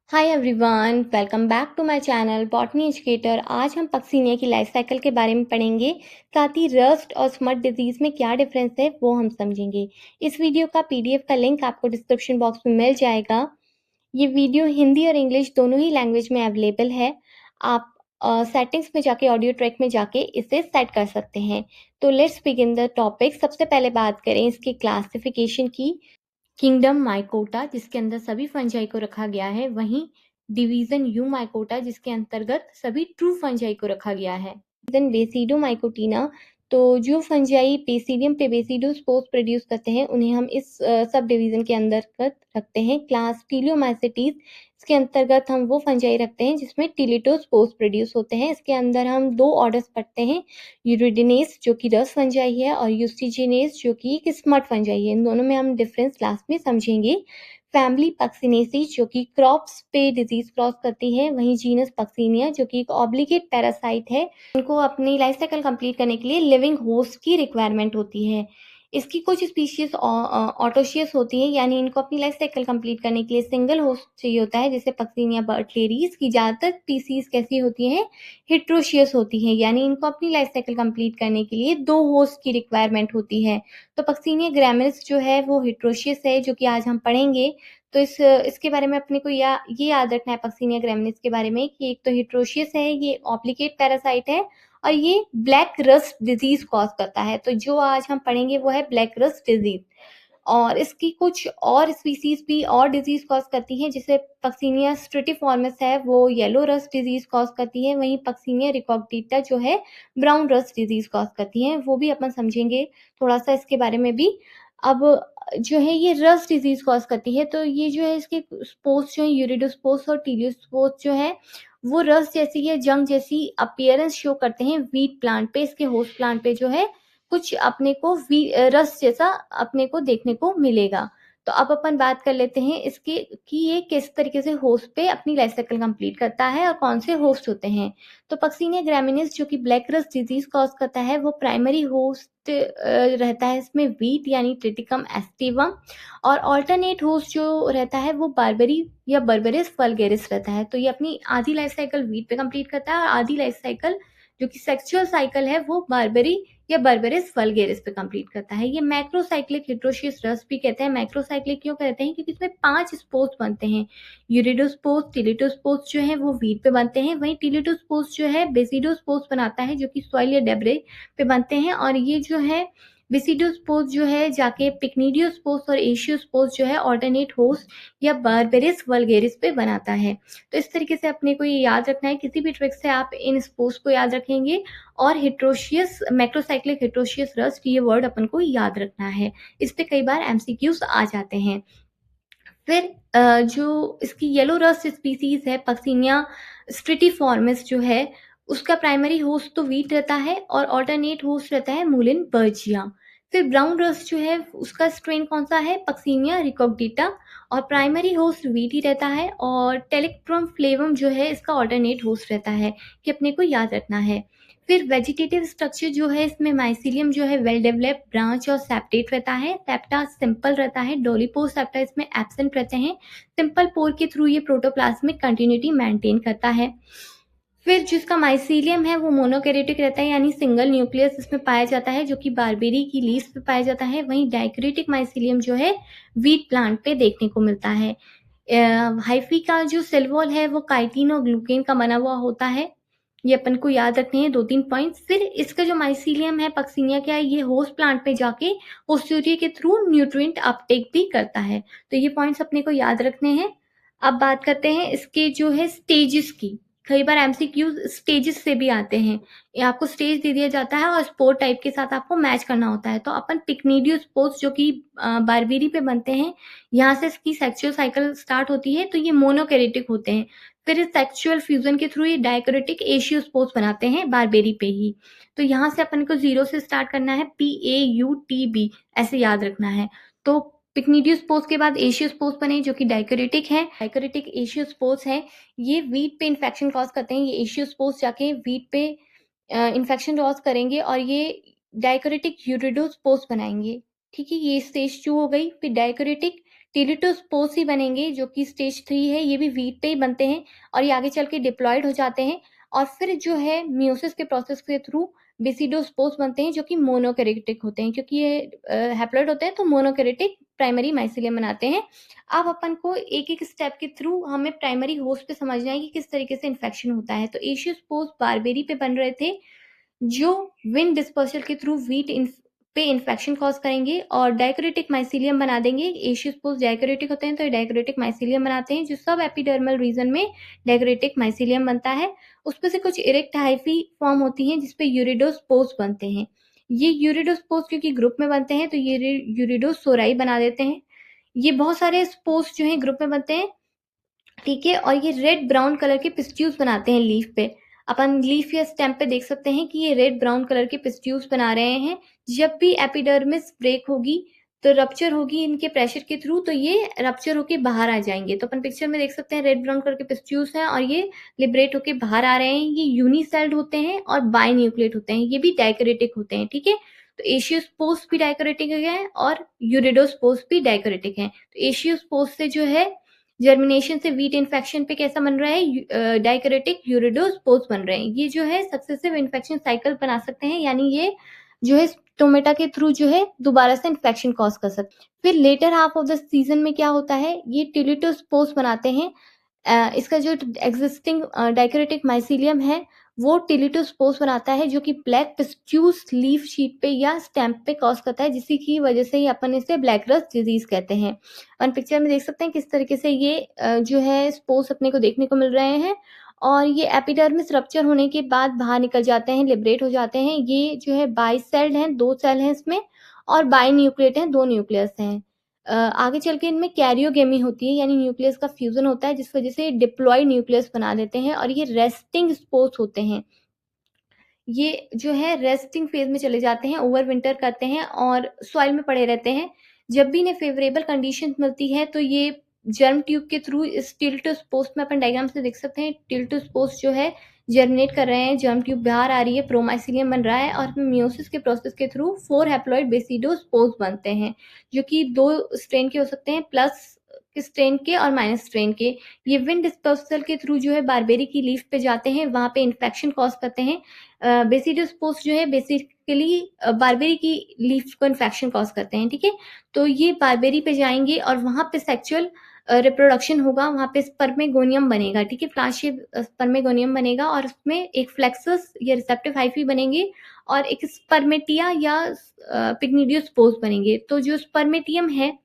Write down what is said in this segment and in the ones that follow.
Hi everyone, welcome back to my channel botany educator. आज हम Puccinia की life cycle के बारे में पढ़ेंगे। साथ ही रस्ट और स्मट डिजीज में क्या डिफरेंस है वो हम समझेंगे। इस वीडियो का पीडीएफ का लिंक आपको डिस्क्रिप्शन बॉक्स में मिल जाएगा। ये वीडियो हिंदी और इंग्लिश दोनों ही लैंग्वेज में अवेलेबल है। आप सेटिंग्स में जाके ऑडियो ट्रैक में जाके इसे सेट कर सकते हैं। तो लेट्स बिगिन द टॉपिक। सबसे पहले बात करें इसकी क्लासिफिकेशन की। किंगडम माइकोटा जिसके अंदर सभी फंजाई को रखा गया है, वहीं डिवीजन यू माइकोटा जिसके अंतर्गत सभी ट्रू फंजाई को रखा गया है। डिवीजन बेसिडो माइकोटीना, तो जो फंजाई बेसिडियम पे बेसिडो स्पोर्स प्रोड्यूस करते हैं उन्हें हम इस सब डिवीजन के अंतर्गत रखते हैं। क्लास टीलियोमाइसिटीज, इसके अंतर्गत हम वो फंजाई रखते हैं जिसमें टिलिटो स्पोर्स प्रोड्यूस होते हैं। इसके अंदर हम दो ऑर्डर्स पढ़ते हैं, यूरिडिनेस जो कि रस फंजाई है और यूस्टिजिनेस जो कि एक स्मट फंजाई है। इन दोनों में हम डिफरेंस लास्ट में समझेंगे। फैमिली पक्सिनेसी जो कि क्रॉप्स पे डिजीज क्रॉस करती है, वहीं जीनस पक्सिनिया जो कि एक ऑब्लिगेट पैरासाइट है। उनको अपनी लाइफ साइकिल कंप्लीट करने के लिए लिविंग होस्ट की रिक्वायरमेंट होती है। इसकी कुछ स्पीशीज ऑटोशियस होती है, यानी इनको अपनी लाइफ साइकिल कंप्लीट करने के लिए सिंगल होस्ट चाहिए होता है, जैसे पक्सिनिया बर्टलेरीज की ज्यादातर स्पीसीज कैसी होती हैं, हेट्रोशियस होती है, यानी इनको अपनी लाइफ साइकिल कंप्लीट करने के लिए दो होस्ट की रिक्वायरमेंट होती है। तो पक्सिनिया ग्रामिनिस जो है वो हेट्रोशियस है, जो कि आज हम पढ़ेंगे। तो इसके बारे में अपने को ये याद रखना है पक्सिनिया ग्रामिनिस के बारे में कि एक तो हेट्रोशियस है, ये ऑब्लिगेट पैरासाइट है और ये ब्लैक रस्ट डिजीज कॉज करता है। तो जो आज हम पढ़ेंगे वो है ब्लैक रस्ट डिजीज। और इसकी कुछ और स्पीसीज भी और डिजीज कॉज करती हैं, जैसे पक्सिनिया स्ट्रेटिफॉर्मिस है वो येलो रस्ट डिजीज कॉज करती है, वहीं पक्सिनिया रिकॉग्निटा जो है ब्राउन रस्ट डिजीज कॉज करती है, वो भी अपन समझेंगे थोड़ा सा इसके बारे में भी। अब जो है ये रस्ट डिजीज कॉज करती है, तो ये जो है इसके स्पोर्स जो है यूरिडोस्पोर्स और टीलियोस्पोर्स जो है वो रस्ट जैसी या जंग जैसी अपीयरेंस शो करते हैं वीट प्लांट पे। इसके होस्ट प्लांट पे जो है कुछ अपने को रस जैसा अपने को देखने को मिलेगा। तो अब अपन बात कर लेते हैं इसके कि ये किस तरीके से होस्ट पे अपनी लाइफ साइकिल कंप्लीट करता है और कौन से होस्ट होते हैं। तो पक्सिनिया ग्रामिनिस जो कि ब्लैक रस्ट डिजीज कॉज करता है, वो प्राइमरी होस्ट रहता है इसमें वीट यानी ट्रिटिकम एस्टिवम, और ऑल्टरनेट होस्ट जो रहता है वो बारबरी या बर्बेरिस वल्गेरिस रहता है। तो ये अपनी आधी लाइफ साइकिल वीट पे कंप्लीट करता है और आधी लाइफ साइकिल जो कि सेक्सुअल साइकिल है वो बारबरी या बर्बेरिस वल्गेरिस पे कंप्लीट करता है। ये मैक्रोसाइक्लिक हेट्रोशियस रस्ट भी कहते हैं। मैक्रोसाइक्लिक क्यों कहते हैं, क्योंकि इसमें 5 स्पोर्स बनते हैं। यूरिडोस्पोर्स, टिलिटोस्पोर्स जो है वो वीट पे बनते हैं, वहीं टिलिटोस्पोर्स जो है बेसिडोस्पोर्स बनाता है जो कि सॉइल या डेब्रे पे बनते हैं, और ये जो है बेसिडोस्पोर्स जो है जाके पिक्निडियोस्पोर्स और एशियोस्पोर्स जो है ऑल्टरनेट होस्ट या बारबेरिस वल्गेरिस पे बनाता है। तो इस तरीके से अपने को ये याद रखना है, किसी भी ट्रिक से आप इन स्पोर्स को याद रखेंगे। और हेट्रोशियस मैक्रोसाइक्लिक हेट्रोशियस रस्ट ये वर्ड अपन को याद रखना है, इस पे कई बार एमसीक्यूज आ जाते हैं। फिर जो इसकी येलो रस्ट स्पीसीज है पक्सिनिया स्ट्रिटिफॉर्मिस जो है, उसका प्राइमरी होस्ट तो वीट रहता है और ऑल्टरनेट होस्ट रहता है मूलिन बर्जिया। फिर ब्राउन रस्ट जो है उसका स्ट्रेन कौन सा है, पक्सिनिया रिकॉग्निटा, और प्राइमरी होस्ट वीट ही रहता है, और टेलिक्ट्रम फ्लेवम जो है इसका ऑल्टरनेट होस्ट रहता है, कि अपने को याद रखना है। फिर वेजिटेटिव स्ट्रक्चर जो है इसमें माइसिलियम जो है वेल डेवलप्ड ब्रांच और सेप्टेट रहता है, सेप्टा सिंपल रहता है, डोलिपोर सेप्टा इसमें एब्सेंट रहते हैं। सिंपल पोर के थ्रू ये प्रोटोप्लाज्मिक कंटिन्यूटी मेंटेन करता है। फिर जिसका माइसिलियम है वो मोनोकैरियोटिक रहता है, यानी सिंगल न्यूक्लियस इसमें पाया जाता है, जो कि बारबेरी की लीव्स पे पाया जाता है। वहीं डाइक्रेटिक माइसिलियम जो है वीट प्लांट पे देखने को मिलता है। हाइफी का जो सेल वॉल है वो काइटिन और ग्लूकेन का बना हुआ होता है। ये अपन को याद रखने हैं 2-3 पॉइंट्स। फिर इसका जो माइसिलियम है पक्सिनिया क्या है, ये होस्ट प्लांट पे जाके पोस्टीरियर के थ्रू न्यूट्रिएंट अपटेक भी करता है। तो ये पॉइंट्स अपने को याद रखने हैं। अब बात करते हैं इसके जो है स्टेजेस की। कई बार एमसीक्यू स्टेजेस से भी आते हैं। ये आपको स्टेज दे दिया जाता है और स्पोर टाइप के साथ आपको मैच करना होता है। तो अपन पिक्निडियो स्पोर्स जो कि बारबेरी पे बनते हैं, यहाँ से इसकी सेक्सुअल साइकिल स्टार्ट होती है, तो ये मोनोकैरियोटिक होते हैं। फिर इस सेक्सुअल फ्यूजन के थ्रू ये डाइक्रोटिक एशियोस्पोर्स बनाते हैं बारबेरी पे ही। तो यहाँ से अपन को 0 से स्टार्ट करना है, PAUTB ऐसे याद रखना है। तो पिक्निडियोस्पोर्स के बाद एशियोस्पोर्स बने जो कि डाइक्रोटिक है। डाइक्रोटिक एशियोस्पोर्स है, ये वीट पे इन्फेक्शन कॉज करते हैं। ये एशियोस्पोर्स जाके वीट पे इन्फेक्शन कॉज करेंगे और ये डाइक्रोटिक यूरिडोस्पोर्स बनाएंगे। ठीक है, ये स्टेज 2 हो गई। फिर डाइक्रोटिक टेलिटोस्पोर्स ही बनेंगे जो कि स्टेज 3 है, ये भी वीट पे ही बनते हैं और ये आगे चल के डिप्लॉयड हो जाते हैं और फिर जो है मियोसिस के प्रोसेस के थ्रू बेसिडोस्पोर्स बनते हैं जो कि मोनोकैरियोटिक होते हैं क्योंकि ये हैप्लॉइड होते हैं तो मोनोकैरियोटिक प्राइमरी माइसीलियम बनाते हैं। अब अपन को एक-एक स्टेप के थ्रू हमें प्राइमरी होस्ट पे समझना है कि किस तरीके से इन्फेक्शन होता है। तो एशियोस्पोर्स बारबेरी पे बन रहे थे जो विंड डिस्पर्सल के थ्रू वीट पे इन्फेक्शन कॉज करेंगे और डाइकोरेटिक माइसीलियम बना देंगे। एशियोस्पोर्स डाइकोरेटिक होते हैं तो ये डाइकोरेटिक माइसीलियम बनाते हैं जो सब एपिडर्मल रीजन में डाइकोरेटिक माइसीलियम बनता है। उसपे से कुछ इरेक्ट हाइफी फॉर्म होती हैं जिसपे यूरिडोस्पोर्स बनते हैं। ये यूरिडोस्पोर्स क्योंकि ग्रुप में बनते हैं तो ये यूरिडोसोराई बना देते हैं। ये बहुत सारे स्पोर्स जो हैं ग्रुप में बनते हैं, ठीक है, और ये रेड ब्राउन कलर के पिस्ट्यूल्स बनाते हैं लीफ पे। अपन लीफ या स्टेम पे देख सकते हैं कि ये रेड ब्राउन कलर के पिस्ट्यूल्स बना रहे हैं। जब भी एपिडर्मिस ब्रेक होगी तो रप्चर होगी इनके प्रेशर के थ्रू तो ये रप्चर होके बाहर आ जाएंगे। तो अपन पिक्चर में देख सकते हैं रेड ब्राउन कलर के पिस्ट्यूल्स हैं और ये लिबरेट होके बाहर आ रहे हैं। ये यूनिसेल्ड होते हैं और बाइन्यूक्लिएट होते हैं, ये भी डाइकोरेटिक होते हैं, ठीक है। तो एशियोस्पोर्स भी डाइकोरेटिक है और यूरिडोस्पोर्स भी डाइकोरेटिक है। तो एशियोस्पोर्स से जो है जर्मिनेशन से वीट इन्फेक्शन पे कैसा बन रहा है, डाइकोरेटिक यूरिडोस्पोर्स बन रहे हैं। ये जो है सक्सेसिव इन्फेक्शन साइकिल बना सकते हैं, यानी ये जो है स्टोमेटा के थ्रू जो है दोबारा से इन्फेक्शन कॉज कर सकते हैं। फिर later half of the season में क्या होता है, ये टेलिटोस्पोर्स बनाते हैं। इसका जो एग्जिस्टिंग डाइकोरेटिक माइसीलियम है वो टेलिटोस्पोर्स बनाता है जो कि ब्लैक पिस्ट्यूल्स लीफ शीट पे या स्टेम्प पे कॉज करता है, जिसकी की वजह से ही अपन इसे ब्लैक रस्ट डिजीज कहते हैं। और पिक्चर में देख सकते हैं किस तरीके से ये जो है स्पोर्स अपने को देखने को मिल रहे हैं और ये एपिडर्मिस रप्चर होने के बाद बाहर निकल जाते हैं, लिबरेट हो जाते हैं। ये जो है बाइसेल्ड हैं, 2 सेल हैं इसमें और बाइन्यूक्लिएट हैं, 2 न्यूक्लियस हैं। आगे चल के इनमें कैरियोगेमी होती है, यानी न्यूक्लियस का फ्यूजन होता है जिस वजह से डिप्लॉयड न्यूक्लियस बना देते हैं और ये रेस्टिंग स्पोर्स होते हैं। ये जो है रेस्टिंग फेज में चले जाते हैं, ओवर विंटर करते हैं और सॉइल में पड़े रहते हैं। जब भी इन्हें फेवरेबल कंडीशन मिलती है तो ये जर्म ट्यूब के थ्रू इस टिल्टोस्पोर्स में अपन डायग्राम से देख सकते हैं, टिल्टोस्पोर्स जो है जर्मिनेट कर रहे हैं, जर्म ट्यूब बाहर आ रही है, प्रोमाइसीलियम बन रहा है और मियोसिस के प्रोसेस के थ्रू 4 हैप्लॉइड बेसिडोस्पोर्स बनते हैं जो कि 2 स्ट्रेन के हो सकते हैं, प्लस स्ट्रेन के और माइनस स्ट्रेन के। ये विंड डिस्पर्सल के थ्रू जो है बारबेरी की लीफ पे जाते हैं, वहां पे इन्फेक्शन कॉज करते हैं। बेसिडोस्पोर्स जो है बेसिकली बारबेरी की लीफ को इन्फेक्शन कॉज करते हैं, ठीक है। तो ये बारबेरी पे जाएंगे और वहां पे सेक्सुअल रिप्रोडक्शन होगा, वहां पे स्पर्मेगोनियम बनेगा, ठीक है, फ्लावर शेप स्पर्मेगोनियम बनेगा और उसमें एक फ्लेक्सस या रिसेप्टिव हाइफी बनेंगे और एक स्पर्मेटिया या पिग्निडियोस्पोर्स बनेंगे। तो जो स्पर्मेटियम है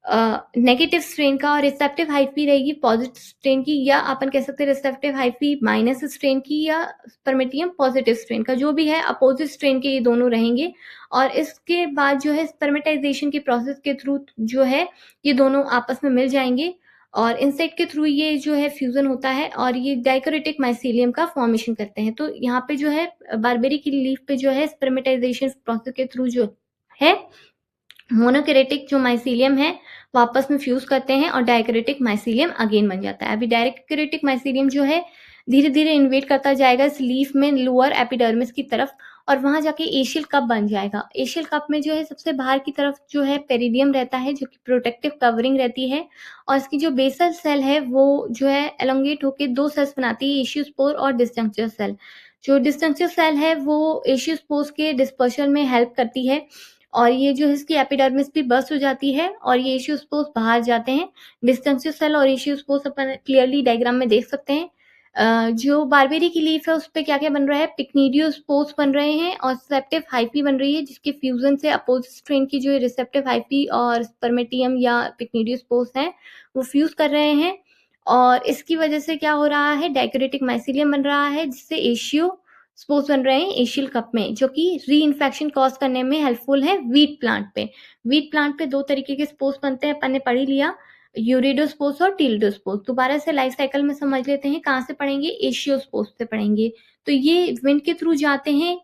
नेगेटिव स्ट्रेन का और रिसेप्टिव हाइफी रहेगी पॉजिटिव स्ट्रेन की, या अपन कह सकते हैं रिसेप्टिव हाइफी माइनस स्ट्रेन की या स्पर्मेटियम पॉजिटिव स्ट्रेन का, जो भी है अपोजिट स्ट्रेन के ये दोनों रहेंगे। और इसके बाद जो है स्पर्मेटाइजेशन के प्रोसेस के थ्रू जो है ये दोनों आपस में मिल जाएंगे और इंसेक्ट के थ्रू ये जो है फ्यूजन होता है और ये डाइकोरेटिक माइसीलियम का फॉर्मेशन करते हैं। तो यहाँ पे जो है बारबेरी की लीफ पे जो है स्पर्मेटाइजेशन प्रोसेस के थ्रू जो है मोनोकैरियोटिक जो माइसीलियम है वापस में फ्यूज करते हैं और डाइकोरेटिक माइसीलियम अगेन बन जाता है। अभी डाइकोरेटिक माइसीलियम जो है धीरे धीरे इन्वेट करता जाएगा इस लीफ में लोअर एपिडर्मिस की तरफ और वहां जाके एशियल कप बन जाएगा। एशियल कप में जो है सबसे बाहर की तरफ जो है पेरिडियम रहता है जो कि प्रोटेक्टिव कवरिंग रहती है और इसकी जो बेसल सेल है वो जो है एलोंगेट होकर 2 सेल्स बनाती है, एशियोस्पोर और डिस्जंक्चर सेल। जो डिस्जंक्चर सेल है वो एशियोस्पोर्स के डिस्पर्शन में हेल्प करती है और ये जो है इसकी एपिडर्मिस भी बर्स्ट हो जाती है और ये एशियोस्पोर्स बाहर जाते हैं। डिस्टेंशियल सेल और एशियोस्पोर्स अपन क्लियरली डायग्राम में देख सकते हैं। जो बारबेरी की लीफ है उस पे क्या क्या बन रहा है, पिक्निडियोस्पोर्स बन रहे हैं और रिसेप्टिव हाइफी बन रही है जिसके फ्यूजन से अपोजिट स्ट्रेन की जो रिसेप्टिव हाइफी और स्पर्मेटियम या पिक्निडियोस्पोर्स है वो फ्यूज कर रहे हैं और इसकी वजह से क्या हो रहा है, डाइकोरेटिक माइसीलियम बन रहा है जिससे एशियो स्पोर्स बन रहे हैं एशियल कप में जो कि री इन्फेक्शन कॉज करने में हेल्पफुल है वीट प्लांट पे। वीट प्लांट पे 2 तरीके के स्पोर्स बनते हैं, अपन ने पढ़ ही लिया, यूरिडोस्पोर्स और टिल्डोस्पोर्स। दोबारा से लाइफ साइकिल में समझ लेते हैं, कहाँ से पढ़ेंगे, एशियोस्पोर्स से पढ़ेंगे। तो ये विंड के थ्रू जाते हैं,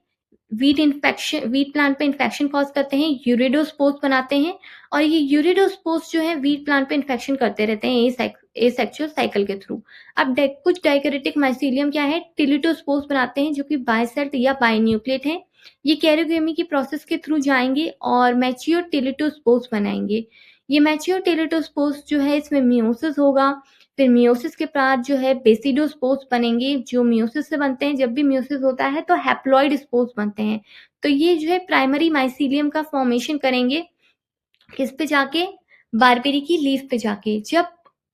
वीट प्लांट पे इन्फेक्शन कॉज करते हैं, यूरिडोस्पोर्स बनाते हैं और ये यूरिडोस्पोर्स जो है वीट प्लांट पे इन्फेक्शन करते रहते हैं एसेक्सुअल साइकिल के थ्रू। अब कुछ डाइकोरेटिक माइसीलियम क्या है, टिलिटोस्पोर्स बनाते हैं जो कि बाइसेल्ट या बाइन्यूक्लिएट है। ये कैरियोगेमी की प्रोसेस के थ्रू जाएंगे और मैच्योर टिलिटोस्पोर्स बनाएंगे। ये मैच्योर टेलिटोस्पोर्स जो है इसमें मियोसिस होगा, फिर मियोसिस के बाद जो है बेसिडोस्पोर्स बनेंगे जो मियोसिस से बनते हैं। जब भी मियोसिस होता है तो हैप्लॉइड स्पोर्स बनते हैं। तो ये जो है प्राइमरी माइसीलियम का फॉर्मेशन करेंगे किस पे जाके, बारबेरी की लीफ पे जाके। जब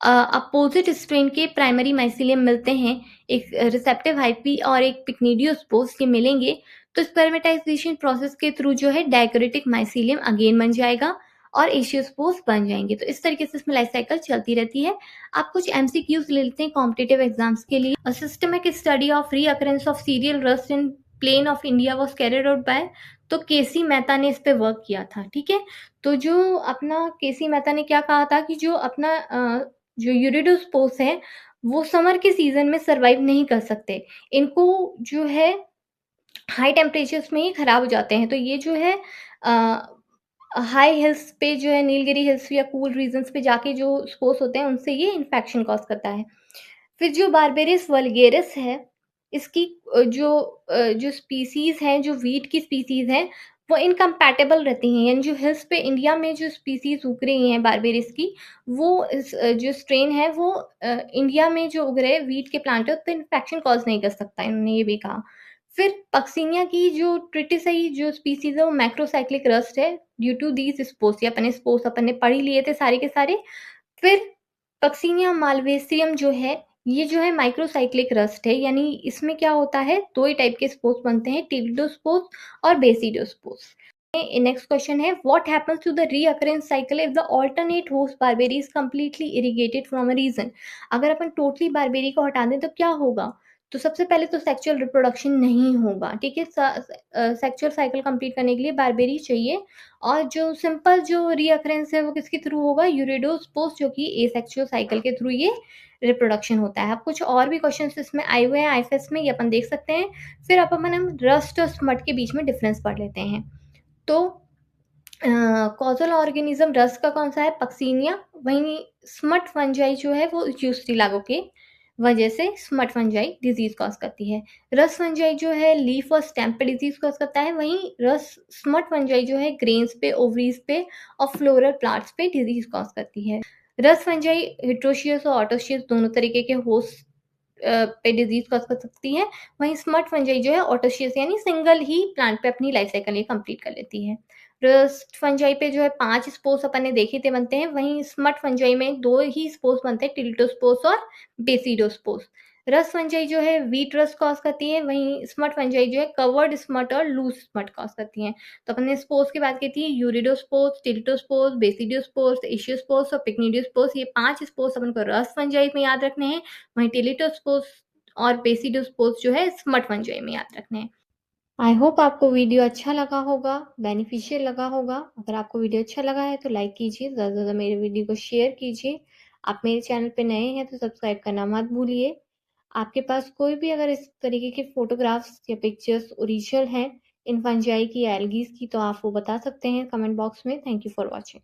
अपोजिट स्ट्रेन के प्राइमरी माइसीलियम मिलते हैं, एक रिसेप्टिव हाइपी और एक पिक्निडियोस्पोर्स ये मिलेंगे, तो स्पर्मेटाइजेशन प्रोसेस के थ्रू जो है डायक्रोटिक माइसीलियम अगेन बन जाएगा और एशियोस्पोर्स बन जाएंगे। तो इस तरीके से इसमें लाइफ साइकिल चलती रहती है। आप कुछ एमसीक्यूज ले लेते हैं कॉम्पिटिटिव एग्जाम्स के लिए। A systematic study of recurrence of cereal rust in plain of India was carried out by, तो केसी मेहता ने इस पे वर्क किया था। ठीक है, तो जो अपना केसी मेहता ने क्या कहा था कि जो अपना जो यूरिडोस्पोर्स है वो समर के सीजन में सरवाइव नहीं कर सकते। इनको जो है हाई टेम्परेचर्स में ही खराब हो जाते हैं। तो ये जो है हाई हिल्स पे जो है नीलगिरी हिल्स या कूल रीजन्स पे जाके जो स्पोर्स होते हैं उनसे ये इन्फेक्शन कॉज करता है। फिर जो बारबेरिस वल्गेरिस है, इसकी जो स्पीसीज़ हैं, जो वीट की स्पीसीज़ हैं, वो इनकम्पैटिबल रहती हैं। यानी जो हिल्स पे इंडिया में जो स्पीसीज़ उग रही हैं बारबेरिस की, वो जो स्ट्रेन है वो इंडिया में जो उग रहे वीट के प्लांट है, उस पे इन्फेक्शन कॉज़ नहीं कर सकता, इन्होंने ये भी कहा। फिर पक्सिनिया की जो ट्रिटिसाई जो स्पीसीज़ है, वो मैक्रोसाइक्लिक रस्ट है ड्यू टू दीज़ स्पोर्स। ये अपने स्पोर्स अपन ने पढ़ ही लिए थे सारे के सारे। फिर पक्सिनिया मालवेसियम जो है, ये जो है माइक्रोसाइक्लिक रस्ट है। यानी इसमें क्या होता है, 2 ही टाइप के स्पोर्स बनते हैं, टेलिडोस्पोर्स और बेसिडोस्पोर्स। नेक्स्ट क्वेश्चन है, what happens to the recurrence cycle if the alternate host barberry is completely irrigated from a region. अगर अपन टोटली बारबेरी को हटा दें तो क्या होगा? तो सबसे पहले तो सेक्सुअल रिप्रोडक्शन नहीं होगा। ठीक है, सेक्सुअल साइकिल कंप्लीट करने के लिए बारबेरी चाहिए। और जो सिंपल जो रीअकरेंस है वो किसके थ्रू होगा, यूरिडोस्पोर्स, जो कि एसेक्सुअल साइकिल के थ्रू ये रिप्रोडक्शन होता है। अब कुछ और भी क्वेश्चंस इसमें आए हुए हैं आईएफएस में, ये अपन देख सकते हैं। फिर अपन हम रस्ट और स्मट के बीच में डिफरेंस पढ़ लेते हैं। तो कॉजल ऑर्गेनिज्म रस्ट का कौन सा है, पक्सिनिया। वहीं स्मट फंजाई जो है वो यूस्टिलागो के वजह से स्मट फंजाई डिजीज कॉज करती है। रस फंजाई जो है लीफ और स्टेम पे डिजीज कॉज करता है। वहीं रस स्मट फंजाई जो है ग्रेन्स पे, ओवरीज पे और फ्लोरल प्लांट्स पे डिजीज कॉज करती है। रस फंजाई हिट्रोशियस और ऑटोशियस दोनों तरीके के होस्ट पे डिजीज कॉज कर सकती है। वहीं स्मट फंजाई जो है ऑटोशियस यानी सिंगल ही प्लांट पे अपनी लाइफ साइकिल ये कंप्लीट कर लेती है। रस्ट फंजाई पे जो है 5 स्पोर्स अपन ने देखे थे बनते हैं। वहीं स्मट फंजाई में 2 ही स्पोर्स बनते हैं, टिल्टोस्पोर्स और बेसिडोस्पोर्स। रस फंजाई जो है व्हीट रस्ट कॉज करती है। वहीं स्मट फंजाई जो है कवर्ड स्मट और लूज स्मट कॉज करती हैं। तो अपन ने स्पोर्स की बात की थी, यूरिडोस्पोर्स, टिल्टोस्पोर्स, बेसिडोस्पोर्स, इशियोस्पोर्स और पिक्निडियोस्पोर्स। ये 5 स्पोर्स अपन को रस फंजाई में याद रखने हैं। वहीं टेलिटोस्पोर्स और बेसिडोस्पोर्स जो है स्मट फंजाई में याद रखने हैं। आई होप आपको वीडियो अच्छा लगा होगा, बेनिफिशियल लगा होगा। अगर आपको वीडियो अच्छा लगा है तो लाइक कीजिए, ज़्यादा से ज़्यादा मेरे वीडियो को शेयर कीजिए। आप मेरे चैनल पे नए हैं तो सब्सक्राइब करना मत भूलिए। आपके पास कोई भी अगर इस तरीके के फ़ोटोग्राफ्स या पिक्चर्स ओरिजिनल हैं इन फंजाई की या एल्गीज़ की, तो आप वो बता सकते हैं कमेंट बॉक्स में। Thank you for watching.